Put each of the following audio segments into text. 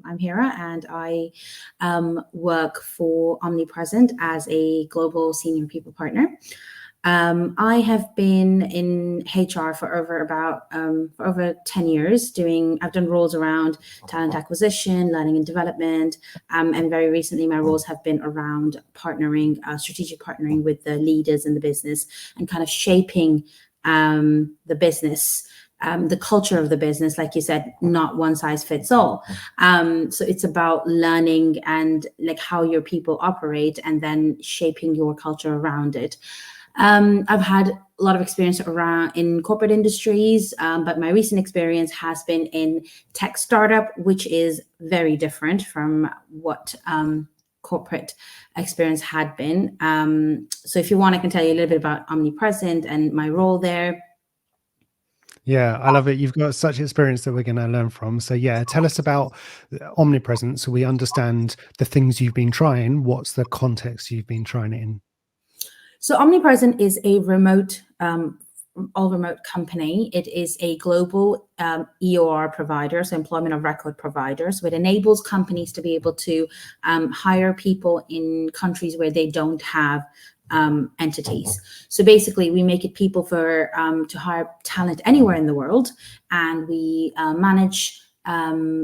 I'm Hira, and I work for Omnipresent as a global senior people partner. I have been in HR for over 10 years. I've done roles around talent acquisition, learning and development, and very recently my roles have been around strategic partnering with the leaders in the business and kind of shaping the business, the culture of the business, like you said, not one size fits all. So it's about learning and like how your people operate and then shaping your culture around it. I've had a lot of experience in corporate industries, but my recent experience has been in tech startup, which is very different from what corporate experience had been. So if you want, I can tell you a little bit about Omnipresent and my role there. Yeah, I love it. You've got such experience that we're going to learn from. So yeah, tell us about Omnipresent so we understand the things you've been trying. What's the context you've been trying it in? So Omnipresent is a all remote company. It is a global EOR provider, so employment of record provider. So it enables companies to be able to hire people in countries where they don't have entities. So basically, we make it people to hire talent anywhere in the world, and we manage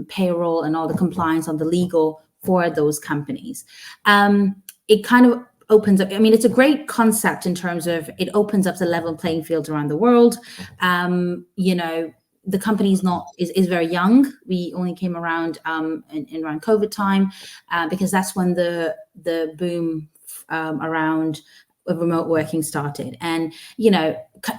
payroll and all the compliance on the legal for those companies. It kind of opens up, it's a great concept in terms of it opens up the level playing field around the world. The company is very young. We only came around in around COVID time because that's when the boom around remote working started. And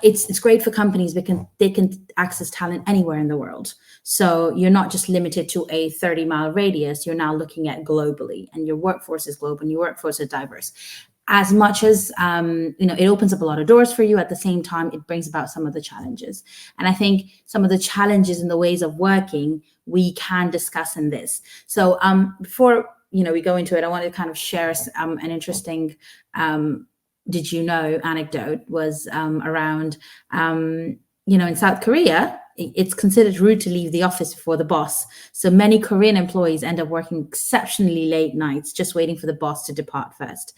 it's great for companies because they can access talent anywhere in the world. So you're not just limited to a 30-mile radius. You're now looking at globally, and your workforce is global and your workforce is diverse. As much as it opens up a lot of doors for you, at the same time it brings about some of the challenges. And I think some of the challenges in the ways of working we can discuss in this. So before we go into it, I want to kind of share an interesting did you know anecdote was around in South Korea, it's considered rude to leave the office before the boss. So many Korean employees end up working exceptionally late nights, just waiting for the boss to depart first.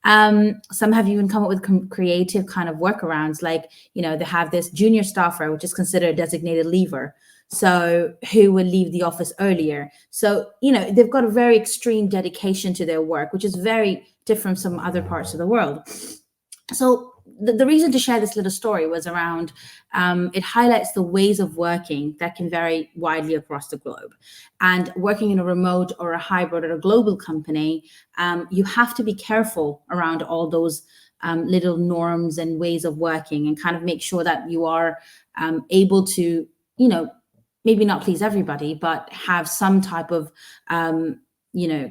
Some have even come up with creative kind of workarounds, like, they have this junior staffer, which is considered a designated leaver. So who will leave the office earlier? So, they've got a very extreme dedication to their work, which is very different from other parts of the world. So the reason to share this little story was around, it highlights the ways of working that can vary widely across the globe. And working in a remote or a hybrid or a global company, you have to be careful around all those little norms and ways of working, and kind of make sure that you are able to, maybe not please everybody, but have some type of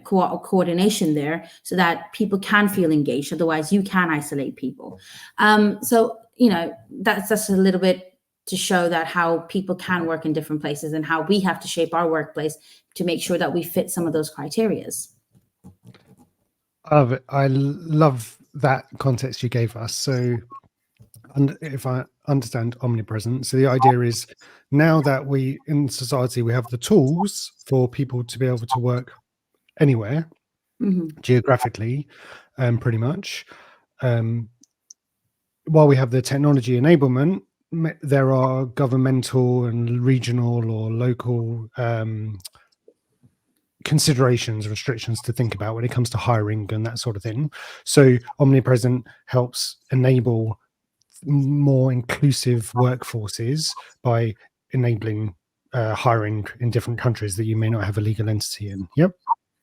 coordination there so that people can feel engaged. Otherwise you can isolate people. So that's just a little bit to show that how people can work in different places and how we have to shape our workplace to make sure that we fit some of those criterias. I love that context you gave us. So if I understand Omnipresent, so the idea is now that we in society we have the tools for people to be able to work anywhere, geographically, pretty much. While we have the technology enablement, there are governmental and regional or local considerations, restrictions to think about when it comes to hiring and that sort of thing. So Omnipresent helps enable more inclusive workforces by enabling hiring in different countries that you may not have a legal entity in. Yep.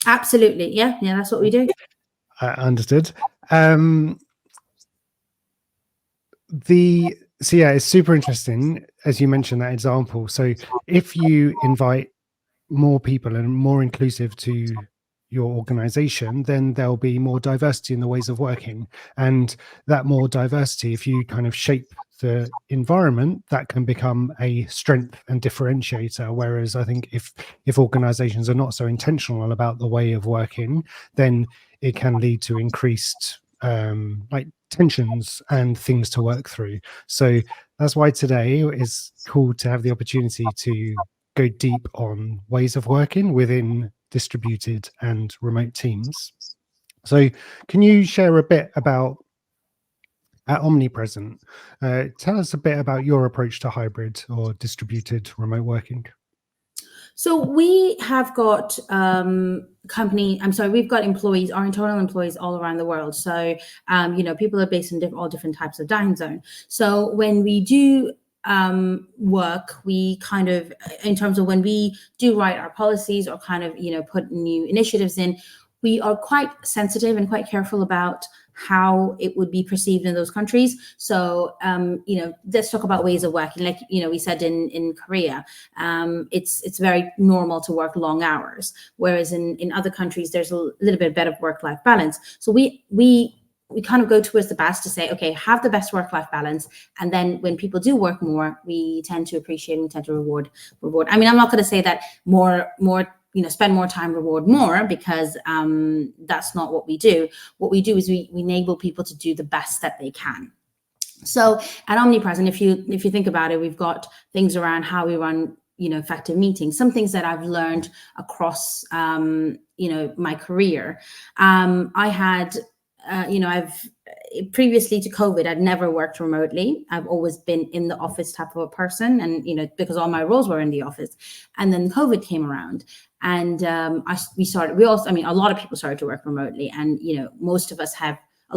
Absolutely. Yeah, that's what we do. Understood. So yeah, it's super interesting as you mentioned that example. So if you invite more people and more inclusive to your organization, then there'll be more diversity in the ways of working. And that more diversity, if you kind of shape the environment, that can become a strength and differentiator. Whereas I think if organizations are not so intentional about the way of working, then it can lead to increased like tensions and things to work through. So that's why today is cool to have the opportunity to go deep on ways of working within distributed and remote teams. So can you share a bit about at Omnipresent? Tell us a bit about your approach to hybrid or distributed remote working. So we have got we've got employees, our internal employees all around the world. So, people are based in all different types of time zone. So when we do work, we kind of, in terms of when we do write our policies or kind of, put new initiatives in, we are quite sensitive and quite careful about how it would be perceived in those countries. So, let's talk about ways of working. Like, we said in Korea, it's very normal to work long hours, whereas in other countries, there's a little bit better work-life balance. So we kind of go towards the best to say, okay, have the best work-life balance. And then when people do work more, we tend to appreciate, we tend to reward. I mean, I'm not going to say that more, spend more time, reward more, because that's not what we do. What we do is we enable people to do the best that they can. So at Omnipresent, if you think about it, we've got things around how we run, effective meetings. Some things that I've learned across, my career. I had, I've previously to COVID, I'd never worked remotely. I've always been in the office type of a person, and because all my roles were in the office. And then COVID came around, and a lot of people started to work remotely, and a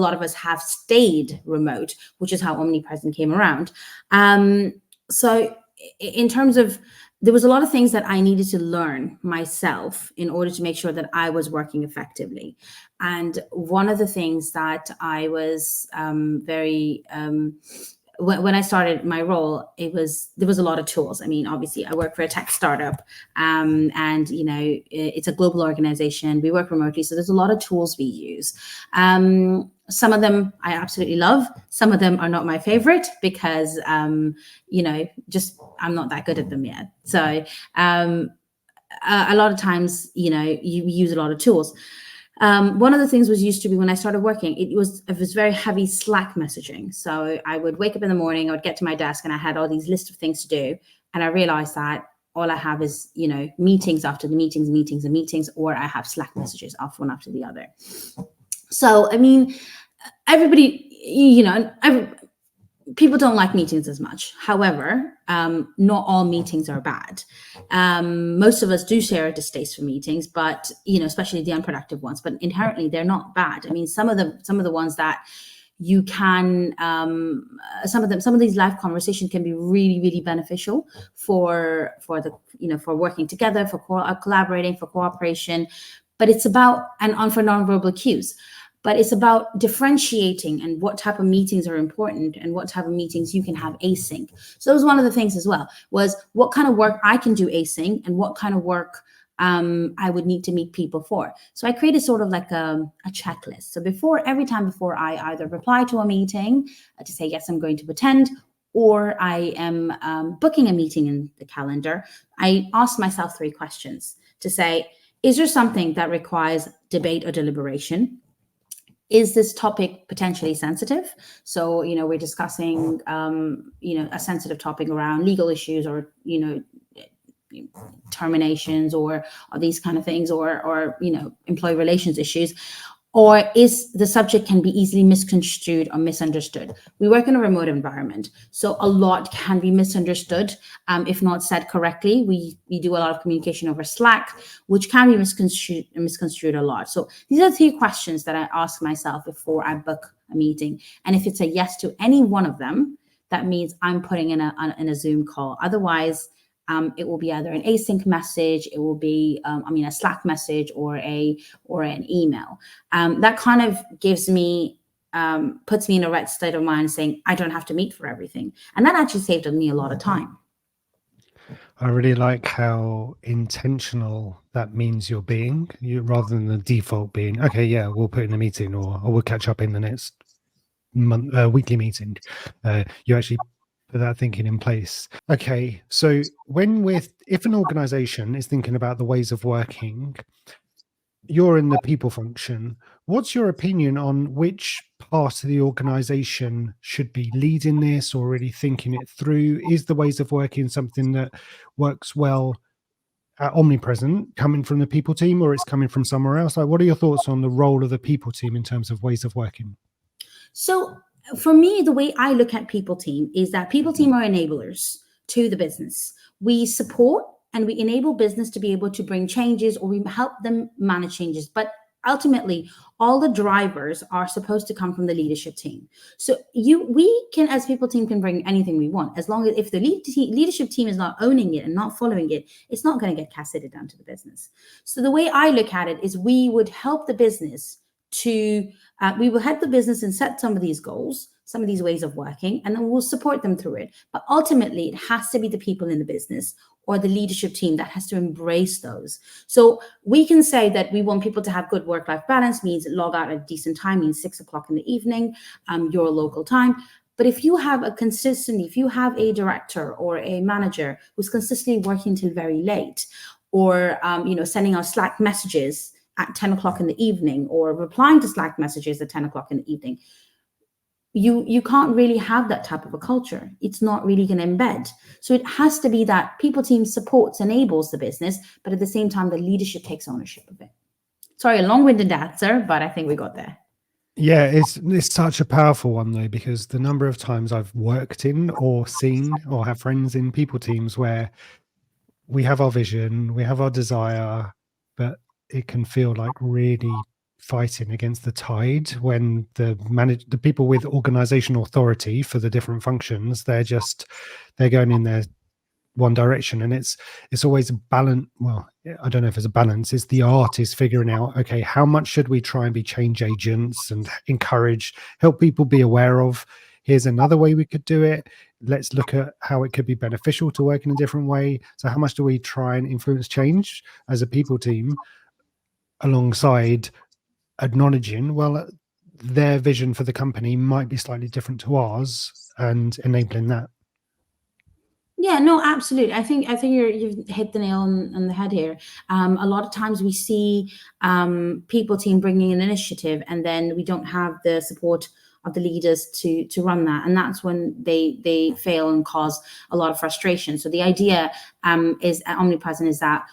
lot of us have stayed remote, which is how Omnipresent came around. So in terms of, there was a lot of things that I needed to learn myself in order to make sure that I was working effectively. And one of the things that I was when I started my role, there was a lot of tools. I mean, obviously, I work for a tech startup, and it's a global organization. We work remotely, so there's a lot of tools we use. Some of them I absolutely love. Some of them are not my favorite because, just I'm not that good at them yet. So a lot of times, you use a lot of tools. One of the things used to be when I started working, it was very heavy Slack messaging. So I would wake up in the morning, I would get to my desk, and I had all these lists of things to do. And I realized that all I have is, meetings after the meetings, or I have Slack messages off one after the other. So, I mean, everybody, people don't like meetings as much. However, not all meetings are bad. Most of us do share a distaste for meetings, but especially the unproductive ones. But inherently, they're not bad. I mean, some of the ones that you can, some of these live conversations can be really, really beneficial for working together, for collaborating, for cooperation. But it's about for nonverbal cues. But it's about differentiating and what type of meetings are important and what type of meetings you can have async. So that was one of the things as well, was what kind of work I can do async and what kind of work I would need to meet people for. So I created sort of like a checklist. So every time before I either reply to a meeting to say, yes, I'm going to attend, or I am booking a meeting in the calendar, I ask myself 3 questions to say, is there something that requires debate or deliberation? Is this topic potentially sensitive? So, we're discussing, a sensitive topic around legal issues or, terminations or these kind of things, or employee relations issues. Or is the subject can be easily misconstrued or misunderstood? We work in a remote environment, so a lot can be misunderstood if not said correctly. We do a lot of communication over Slack, which can be misconstrued a lot. So these are 3 questions that I ask myself before I book a meeting. And if it's a yes to any one of them, that means I'm putting in a Zoom call. Otherwise, it will be either an async message, it will be, a Slack message or an email. That kind of gives me, puts me in a right state of mind, saying I don't have to meet for everything. And that actually saved me a lot of time. I really like how intentional that means you're being, rather than the default being, okay, yeah, we'll put in a meeting or we'll catch up in the next weekly meeting. You actually put that thinking in place. Okay, so if an organization is thinking about the ways of working, you're in the people function. What's your opinion on which part of the organization should be leading this or really thinking it through? Is the ways of working something that works well Omnipresent coming from the people team, or it's coming from somewhere else? Like, what are your thoughts on the role of the people team in terms of ways of working? So for me, the way I look at people team is that people team are enablers to the business. We support and we enable business to be able to bring changes, or we help them manage changes. But ultimately, all the drivers are supposed to come from the leadership team. So we can, as people team, can bring anything we want, as long as if the leadership team is not owning it and not following it, it's not going to get cascaded down to the business. So the way I look at it is we would help the business to we will help the business and set some of these goals, some of these ways of working, and then we'll support them through it. But ultimately, it has to be the people in the business or the leadership team that has to embrace those. So we can say that we want people to have good work-life balance, means log out at a decent time, means 6 o'clock in the evening, your local time. But if you have if you have a director or a manager who's consistently working till very late, or sending out Slack messages at 10 o'clock in the evening, or replying to Slack messages at 10 o'clock in the evening, you can't really have that type of a culture. It's not really going to embed. So it has to be that people team supports, enables the business, but at the same time, the leadership takes ownership of it. Sorry, a long-winded answer, but I think we got there. Yeah, it's such a powerful one though, because the number of times I've worked in or seen or have friends in people teams where we have our vision, we have our desire, but it can feel like really fighting against the tide when the people with organizational authority for the different functions, they're going in their one direction, and it's always a balance. Well, I don't know if it's a balance. It's the art is figuring out, okay, how much should we try and be change agents and help people be aware of, here's another way we could do it. Let's look at how it could be beneficial to work in a different way. So how much do we try and influence change as a people team, alongside acknowledging, well, their vision for the company might be slightly different to ours, and enabling that. Yeah, no, absolutely. I think you've hit the nail on the head here. A lot of times we see people team bringing an initiative, and then we don't have the support of the leaders to run that, and that's when they fail and cause a lot of frustration. So the idea is Omnipresent is that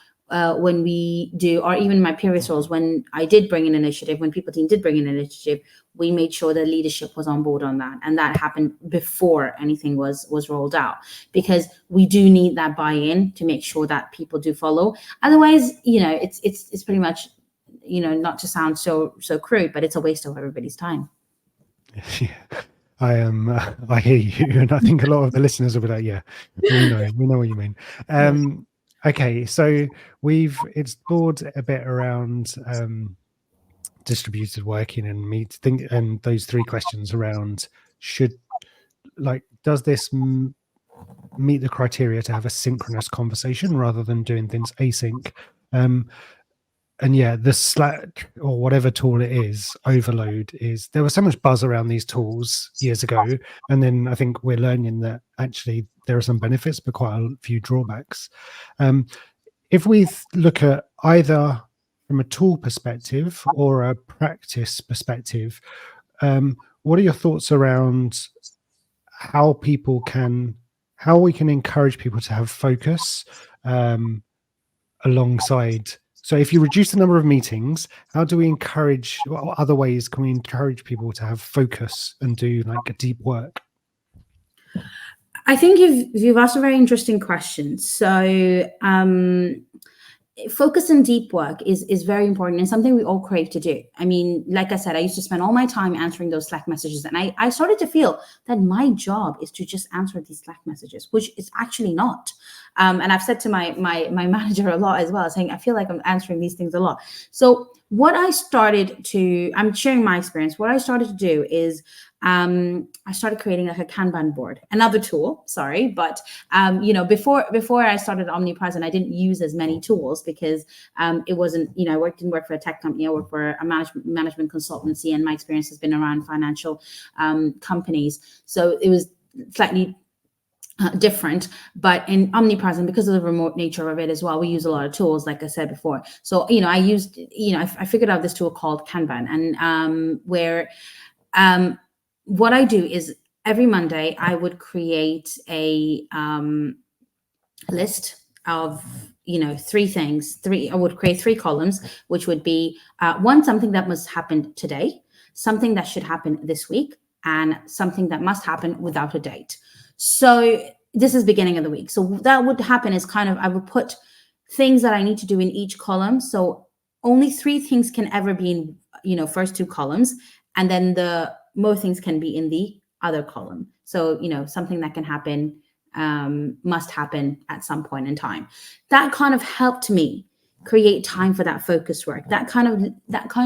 when we do, or even my previous roles, when I did bring an initiative, when people team did bring an initiative, we made sure the leadership was on board on that, and that happened before anything was rolled out, because we do need that buy-in to make sure that people do follow. Otherwise, it's pretty much, not to sound so crude, but it's a waste of everybody's time. Yeah, I hear you, and I think a lot of the listeners will be like, yeah, we know what you mean. Okay, so we've explored a bit around distributed working and those three questions around does this meet the criteria to have a synchronous conversation rather than doing things async? And yeah, the Slack or whatever tool it is, overload there was so much buzz around these tools years ago, and then I think we're learning that actually there are some benefits but quite a few drawbacks. If we look at either from a tool perspective or a practice perspective, what are your thoughts around how we can encourage people to have focus alongside? So if you reduce the number of meetings, how do we what other ways can we encourage people to have focus and do like a deep work? I think you've asked a very interesting question. So focus and deep work is very important, and something we all crave to do. I mean, like I said, I used to spend all my time answering those Slack messages, and I started to feel that my job is to just answer these Slack messages, which is actually not. And I've said to my manager a lot as well, saying I feel like I'm answering these things a lot. So I'm sharing my experience. What I started to do is I started creating like a Kanban board, another tool, sorry. But, before I started Omnipresent, I didn't use as many tools because it wasn't, I didn't work for a tech company. I worked for a management consultancy, and my experience has been around financial companies. So it was slightly different. But in Omnipresent, because of the remote nature of it as well, we use a lot of tools, like I said before. So, I figured out this tool called Kanban, and where what I do is every Monday I would create a list of I would create 3 columns, which would be one, something that must happen today, something that should happen this week, and something that must happen without a date. So this is beginning of the week. So that would happen is kind of, I would put things that I need to do in each column. So only 3 things can ever be in, first 2 columns. And then the more things can be in the other column. So, something that can happen, must happen at some point in time. That kind of helped me create time for that focus work. That kind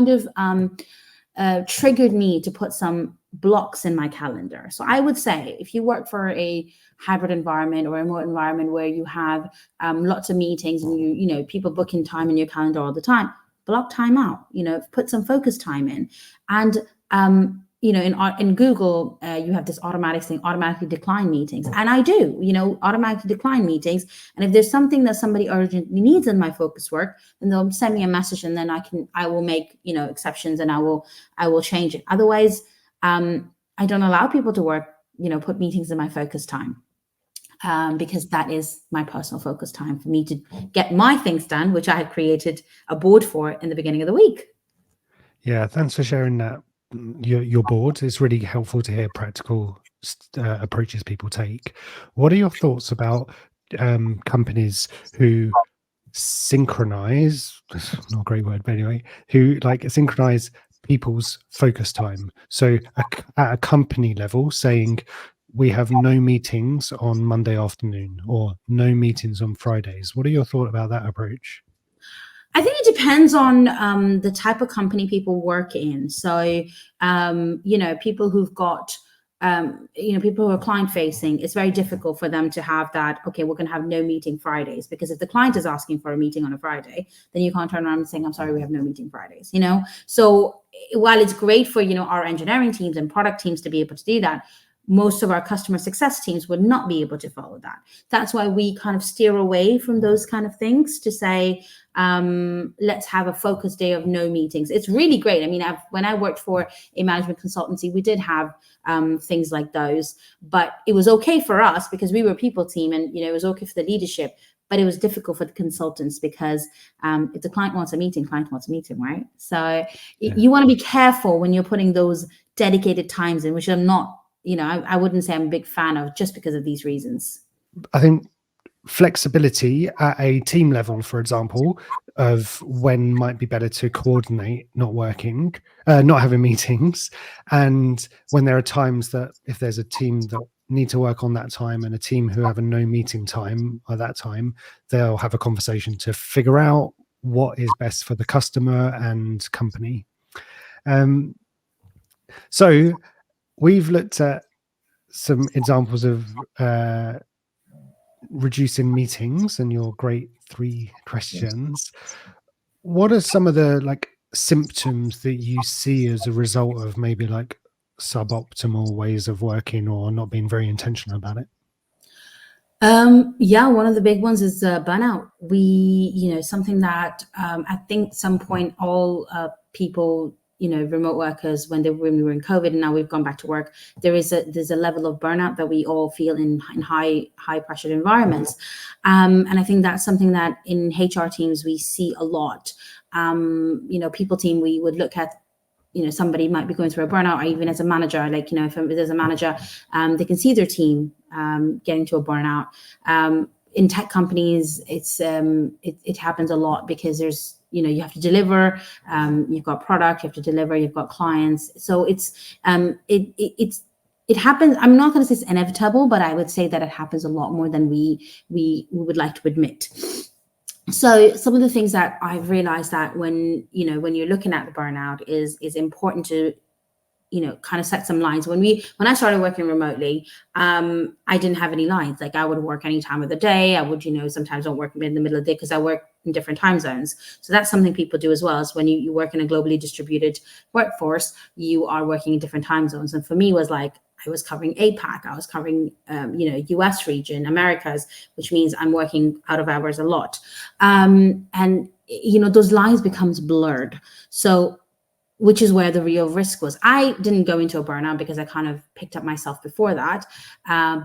of triggered me to put some blocks in my calendar. So I would say if you work for a hybrid environment or a remote environment where you have lots of meetings and you people booking time in your calendar all the time, block time out, put some focus time in. And in Google, you have this automatic thing, automatically decline meetings. And I do, automatically decline meetings. And if there's something that somebody urgently needs in my focus work, then they'll send me a message, and then I will make, exceptions, and I will change it. Otherwise, I don't allow people to work, put meetings in my focus time. Because that is my personal focus time for me to get my things done, which I had created a board for in the beginning of the week. Yeah, thanks for sharing that. Your board. It's really helpful to hear practical approaches people take. What are your thoughts about companies who synchronize, not a great word, but anyway, who synchronize people's focus time? So at a company level, saying we have no meetings on Monday afternoon or no meetings on Fridays. What are your thoughts about that approach? I think it depends on the type of company people work in. So, people who've got, people who are client facing, it's very difficult for them to have that, okay, we're going to have no meeting Fridays, because if the client is asking for a meeting on a Friday, then you can't turn around and saying, I'm sorry, we have no meeting Fridays, So while it's great for, our engineering teams and product teams to be able to do that, most of our customer success teams would not be able to follow that. That's why we kind of steer away from those kind of things to say, let's have a focus day of no meetings. It's really great. I mean, when I worked for a management consultancy, we did have things like those, but it was okay for us because we were a people team, and it was okay for the leadership, but it was difficult for the consultants because if the client wants a meeting, right? So you want to be careful when you're putting those dedicated times in, which are not, I wouldn't say I'm a big fan of, just because of these reasons. I think flexibility at a team level, for example, of when might be better to coordinate not having meetings, and when there are times that if there's a team that need to work on that time and a team who have a no meeting time at that time, they'll have a conversation to figure out what is best for the customer and company. So we've looked at some examples of reducing meetings and your great 3 questions. What are some of the symptoms that you see as a result of maybe suboptimal ways of working or not being very intentional about it? One of the big ones is burnout. Something that I think some point all people, remote workers, when we were in COVID and now we've gone back to work, there's a level of burnout that we all feel in high pressured environments. And I think that's something that in HR teams we see a lot. People team, we would look at, somebody might be going through a burnout, or even as a manager, if there's a manager, they can see their team getting to a burnout. In tech companies, it happens a lot because there's, you have to deliver, you've got product, you have to deliver, you've got clients. So it happens. I'm not going to say it's inevitable, but I would say that it happens a lot more than we would like to admit. So some of the things that I've realized that when you're looking at the burnout is important to, kind of set some lines. When I started working remotely, I didn't have any lines. I would work any time of the day. I would, sometimes don't work in the middle of the day because I work in different time zones. So that's something people do as well. Is when you work in a globally distributed workforce, you are working in different time zones. And for me, was I was covering APAC, I was covering, US region, Americas, which means I'm working out of hours a lot. And, those lines becomes blurred. So which is where the real risk was. I didn't go into a burnout because I kind of picked up myself before that.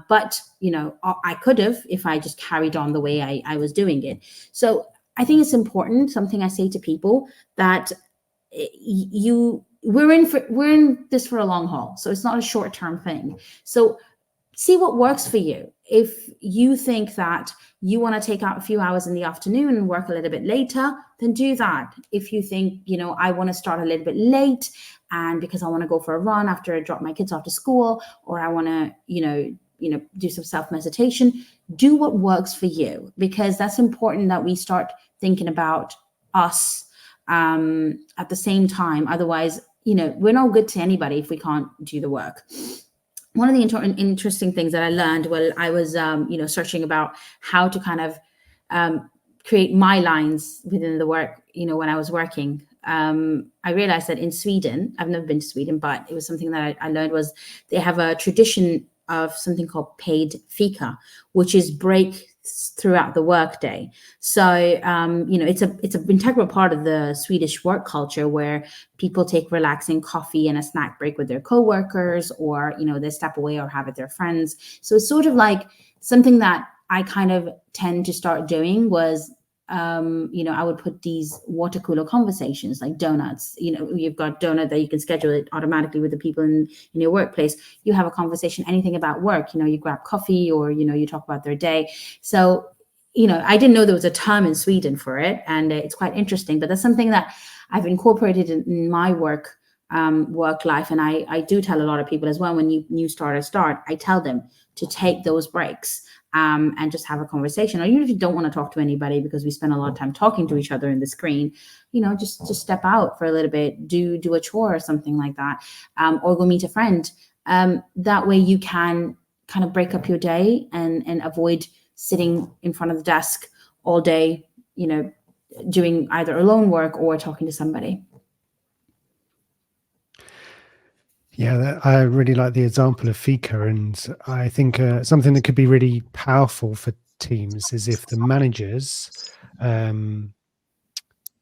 But, I could have if I just carried on the way I was doing it. So I think it's important, something I say to people, that we're in this for a long haul. So it's not a short-term thing. So see what works for you. If you think that you want to take out a few hours in the afternoon and work a little bit later, then do that. If you think, I want to start a little bit late and because I want to go for a run after I drop my kids off to school, or I want to, do some self-meditation, do what works for you, because that's important that we start thinking about us at the same time. Otherwise, we're not good to anybody if we can't do the work. One of the interesting things that I learned while I was, searching about how to kind of create my lines within the work, when I was working, I realized that in Sweden, I've never been to Sweden, but it was something that I learned, was they have a tradition of something called paid fika, which is break throughout the workday. So, it's an integral part of the Swedish work culture, where people take relaxing coffee and a snack break with their coworkers, or, they step away or have with their friends. So it's sort of like something that I kind of tend to start doing was, I would put these water cooler conversations, like donuts. You've got donut that you can schedule it automatically with the people in your workplace. You have a conversation, anything about work, you grab coffee, or, you talk about their day. So, I didn't know there was a term in Sweden for it, and it's quite interesting, but that's something that I've incorporated in my work life. And I do tell a lot of people as well, when new starters start, I tell them to take those breaks and just have a conversation. Or even if you don't want to talk to anybody, because we spend a lot of time talking to each other in the screen, just step out for a little bit, do a chore or something like that, or go meet a friend. That way you can kind of break up your day and avoid sitting in front of the desk all day, doing either alone work or talking to somebody. Yeah, I really like the example of fika, and I think something that could be really powerful for teams is if the managers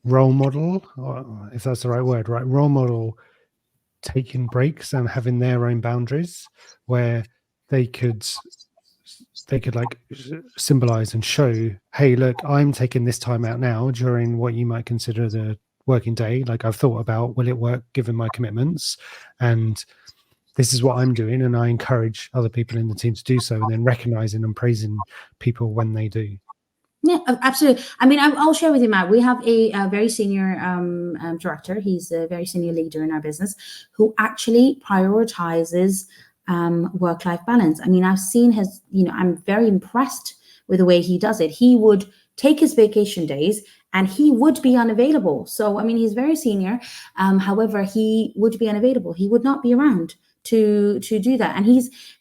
role model, or if that's the right word, right? Role model taking breaks and having their own boundaries, where they could like symbolize and show, hey, look, I'm taking this time out now during what you might consider the working day. Like, I've thought about, will it work given my commitments? And this is what I'm doing. And I encourage other people in the team to do so, and then recognizing and praising people when they do. Yeah, absolutely. I mean, I'll share with you, Matt. We have a very senior director. He's a very senior leader in our business, who actually prioritizes work-life balance. I mean, I've seen his, I'm very impressed with the way he does it. He would take his vacation days and he would be unavailable. So, I mean, he's very senior. However, he would be unavailable. He would not be around to do that. And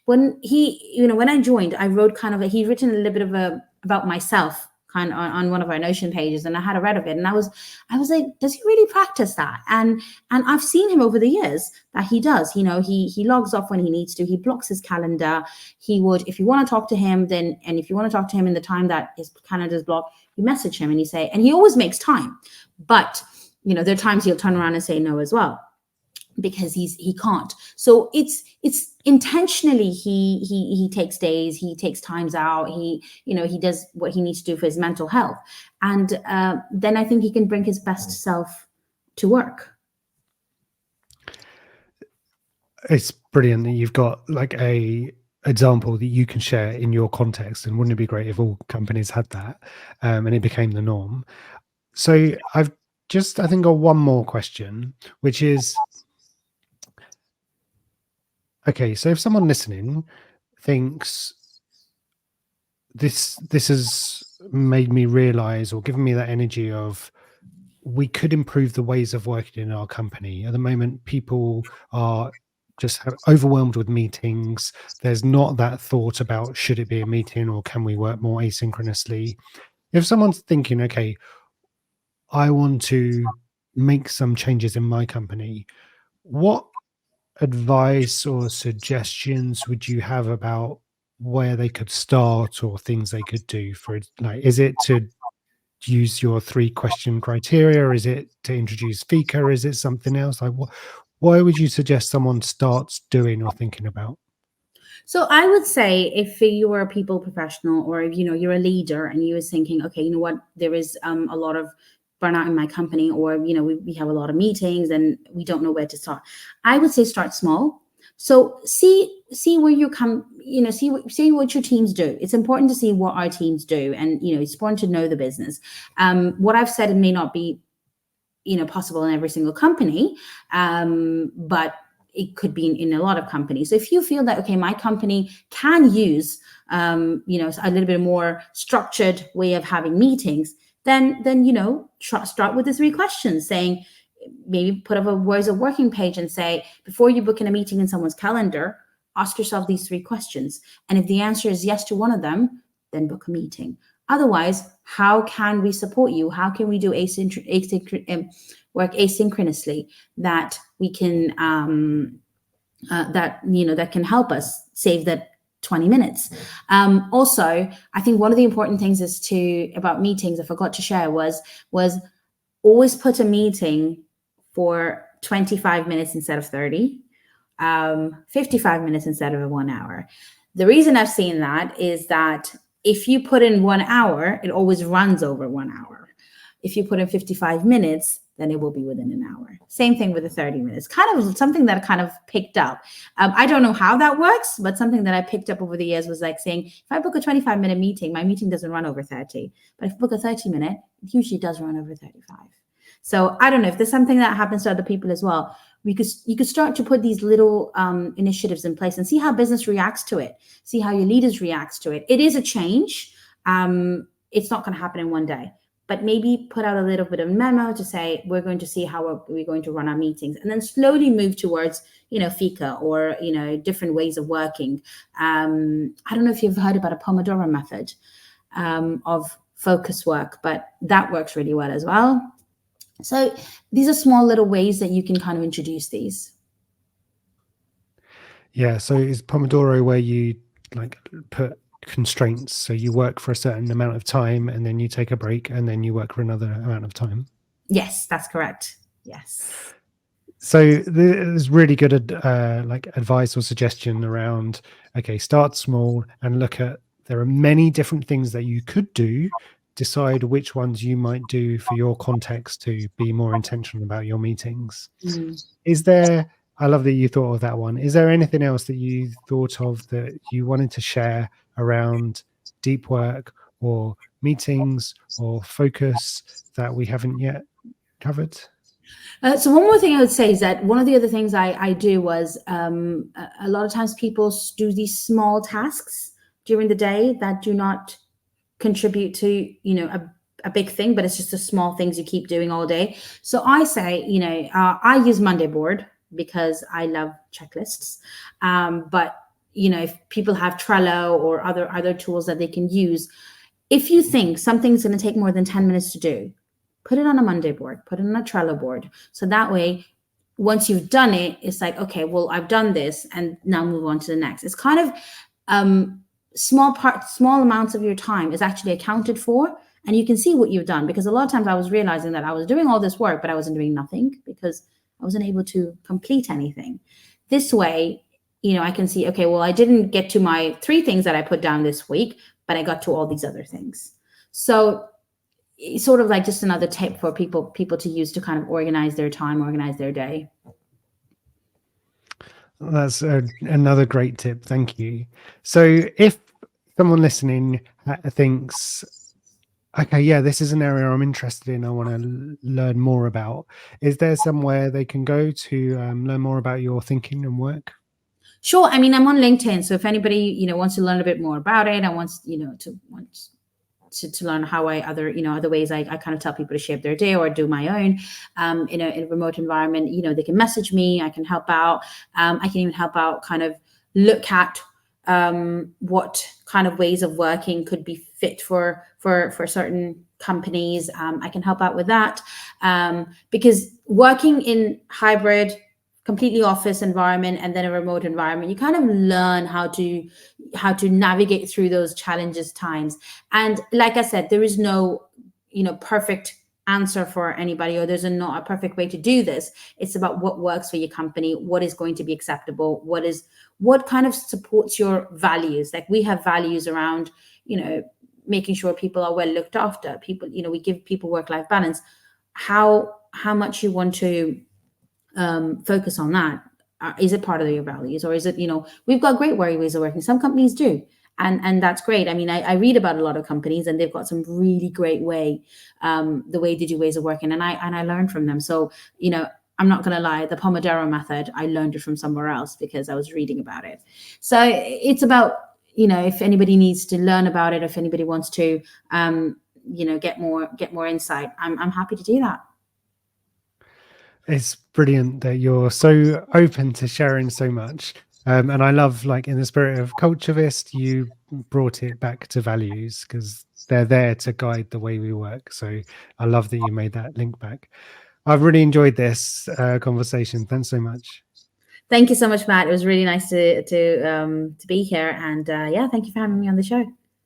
when I joined, I wrote he'd written a little bit about myself kind of on one of our Notion pages, and I had a read of it, and I was like, does he really practice that? And I've seen him over the years that he does. He logs off when he needs to. He blocks his calendar. He would, if you want to talk to him, if you want to talk to him in the time that his calendar is blocked, you message him and and he always makes time. But there are times he'll turn around and say no as well, because he can't. So it's intentionally he takes days, he takes times out, he does what he needs to do for his mental health, and then I think he can bring his best self to work. It's brilliant that you've got like a example that you can share in your context, and wouldn't it be great if all companies had that and it became the norm? So I think got one more question, which is, okay, so if someone listening thinks this has made me realize, or given me that energy of, we could improve the ways of working in our company. At the moment, people are just overwhelmed with meetings. There's not that thought about, should it be a meeting or can we work more asynchronously? If someone's thinking, okay, I want to make some changes in my company, what advice or suggestions would you have about where they could start, or things they could do? For, like, is it to use your 3-question criteria? Is it to introduce Fika? Is it something else? Like, why would you suggest someone starts doing or thinking about? So I would say if you were a people professional, or if you're a leader and you was thinking, okay, you know what, there is a lot of burnout in my company, or we have a lot of meetings and we don't know where to start. I would say start small. So see where you come, see what your teams do. It's important to see what our teams do, and it's important to know the business. What I've said, it may not be possible in every single company, but it could be in a lot of companies. So if you feel that, okay, my company can use a little bit more structured way of having meetings, then start with the 3 questions, saying, maybe put up a ways of working page and say, before you book in a meeting in someone's calendar, ask yourself these 3 questions, and if the answer is yes to one of them, then book a meeting. Otherwise, how can we support you? How can we do work asynchronously that we can that can help us save that 20 minutes? Also, I think one of the important things about meetings, I forgot to share, was always put a meeting for 25 minutes instead of 30, 55 minutes instead of 1 hour. The reason I've seen that is that if you put in 1 hour, it always runs over 1 hour. If you put in 55 minutes, then it will be within an hour. Same thing with the 30 minutes. Kind of something that I kind of picked up. I don't know how that works, but something that I picked up over the years was like saying, if I book a 25-minute meeting, my meeting doesn't run over 30. But if I book a 30-minute, it usually does run over 35. So I don't know if there's something that happens to other people as well. You could start to put these little initiatives in place and see how business reacts to it. See how your leaders reacts to it. It is a change. It's not going to happen in one day, but maybe put out a little bit of memo to say, we're going to see how we're going to run our meetings, and then slowly move towards, Fika, or, different ways of working. I don't know if you've heard about a Pomodoro method of focus work, but that works really well as well. So these are small little ways that you can kind of introduce these. Yeah. So is Pomodoro where you like put constraints? So you work for a certain amount of time and then you take a break and then you work for another amount of time? Yes, that's correct. Yes. So there's really good advice or suggestion around, okay, start small and look at, there are many different things that you could do. Decide which ones you might do for your context to be more intentional about your meetings. Is there, I love that you thought of that one. Is there anything else that you thought of that you wanted to share around deep work or meetings or focus that we haven't yet covered? So one more thing I would say is that one of the other things I do was a lot of times people do these small tasks during the day that do not contribute to a big thing, but it's just the small things you keep doing all day. So I say, I use Monday board because I love checklists, but if people have Trello or other tools that they can use, if you think something's going to take more than 10 minutes to do, put it on a Monday board, put it on a Trello board, so that way once you've done it, it's like, okay, well, I've done this and now move on to the next. It's kind of small amounts of your time is actually accounted for, and you can see what you've done, because a lot of times I was realizing that I was doing all this work, but I wasn't doing nothing because I wasn't able to complete anything. This way, I can see, okay, well, I didn't get to my 3 things that I put down this week, but I got to all these other things. So it's sort of like just another tip for people to use to kind of organize their time, organize their day. That's another great tip. Thank you. So if someone listening thinks, okay, yeah, this is an area I'm interested in, I want to learn more about, is there somewhere they can go to learn more about your thinking and work? Sure. I mean, I'm on LinkedIn. So if anybody, wants to learn a bit more about it, and wants, to learn how other ways I kind of tell people to shape their day or do my own, in a remote environment, they can message me, I can help out. I can even help out, kind of look at what kind of ways of working could be fit for certain companies. I can help out with that, because working in hybrid, completely office environment and then a remote environment, you kind of learn how to navigate through those challenges times. And like I said, there is no perfect answer for anybody, or there's not a perfect way to do this. It's about what works for your company, what is going to be acceptable, what kind of supports your values. Like, we have values around, making sure people are well looked after. People, we give people work-life balance. How much you want to focus on that. Is it part of your values, or is it, we've got great ways of working. Some companies do. And that's great. I mean, I read about a lot of companies, and they've got some really great the way they do ways of working. And I learned from them. So, I'm not going to lie, the Pomodoro method, I learned it from somewhere else because I was reading about it. So it's about, if anybody needs to learn about it, if anybody wants to, get more insight, I'm happy to do that. It's brilliant that you're so open to sharing so much. And I love, like, in the spirit of Culturevist, you brought it back to values, because they're there to guide the way we work. So I love that you made that link back. I've really enjoyed this conversation. Thanks so much. Thank you so much, Matt. It was really nice to be here. And yeah, thank you for having me on the show.